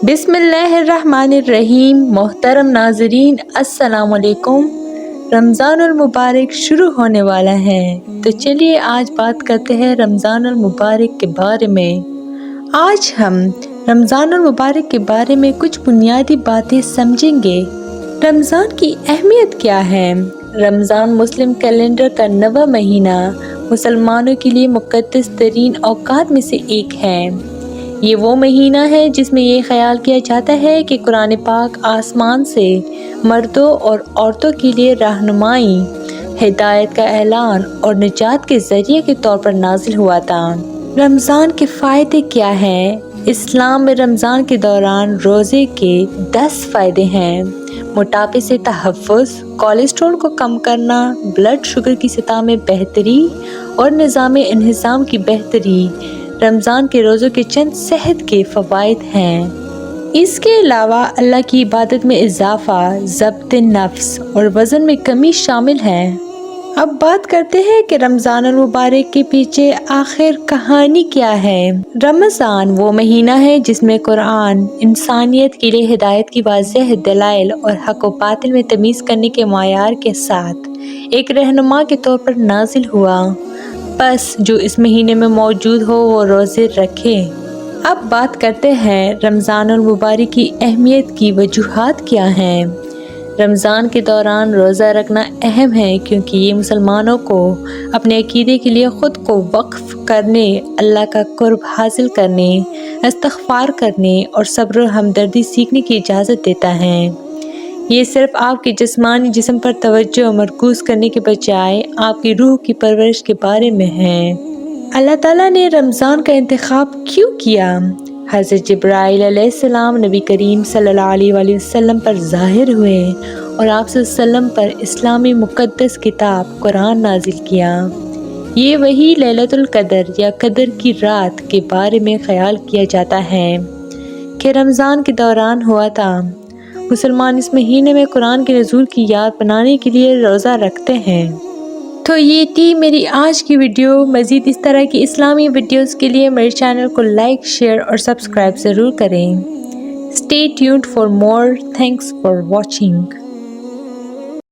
बिस्मिल्लाहिर्रहमानिर्रहीम। मोहतरम नाजरीन, अस्सलाम वालेकुम। रमज़ान मुबारक शुरू होने वाला है, तो चलिए आज बात करते हैं रमज़ान मुबारक के बारे में। आज हम रमज़ान मुबारक के बारे में कुछ बुनियादी बातें समझेंगे। रमज़ान की अहमियत क्या है? रमज़ान मुस्लिम कैलेंडर का 9वां महीना मुसलमानों के लिए मुक़द्दस तरीन औक़ात में से एक है। ये वो महीना है जिसमें ये ख्याल किया जाता है कि कुरान पाक आसमान से मर्दों और औरतों के लिए रहनुमाई, हिदायत का ऐलान और निजात के ज़रिए के तौर पर नाजिल हुआ था। रमज़ान के फ़ायदे क्या हैं? इस्लाम में रमज़ान के दौरान रोज़े के 10 फ़ायदे हैं। मोटापे से तहफ़्फ़ुज़, कोलेस्ट्रॉल को कम करना, ब्लड शुगर की सतह में बेहतरी और निज़ाम इंहिज़ाम की बेहतरी रमज़ान के रोज़ों के चंद सेहत के फ़वाइद हैं। इसके अलावा अल्लाह की इबादत में इजाफ़ा, ज़ब्त नफ्स और वज़न में कमी शामिल है। अब बात करते हैं कि रमज़ान मुबारक के पीछे आखिर कहानी क्या है। रमज़ान वो महीना है जिसमें कुरान इंसानियत के लिए हिदायत की वाज़ेह दलाइल और हक़ व बातिल में तमीज़ करने के मायार के साथ एक रहनुमा के तौर पर नाजिल हुआ। बस जो इस महीने में मौजूद हो वो रोज़े रखे। अब बात करते हैं रमज़ान मुबारक की अहमियत की वजूहात क्या हैं। रमज़ान के दौरान रोज़ा रखना अहम है क्योंकि ये मुसलमानों को अपने अक़ीदे के लिए ख़ुद को वक्फ़ करने, अल्लाह का क़ुर्ब हासिल करने, इस्तिग़फ़ार करने और सब्र और हमदर्दी सीखने की इजाज़त देता है। ये सिर्फ़ आपके जिस्मानी जिस्म पर तवज्जो मरकूज़ करने के बजाय आपकी रूह की परवरिश के बारे में है। अल्लाह ताला ने रमज़ान का इंतखाब क्यों किया? हज़रत जिब्राइल अलैहिस्सलाम नबी करीम सल्लल्लाहु अलैहि वसल्लम पर ज़ाहिर हुए और आप सल्लल्लाहु पर इस्लामी मुक़द्दस किताब कुरान नाजिल किया। ये वही लैलतुल क़द्र या क़द्र की रात के बारे में ख्याल किया जाता है कि रमज़ान के दौरान हुआ था। मुसलमान इस महीने में कुरान के नज़ूल की याद बनाने के लिए रोज़ा रखते हैं। तो ये थी मेरी आज की वीडियो। मज़ीद इस तरह की इस्लामी वीडियोस के लिए मेरे चैनल को लाइक, शेयर और सब्सक्राइब ज़रूर करें। Stay tuned for more. Thanks for watching.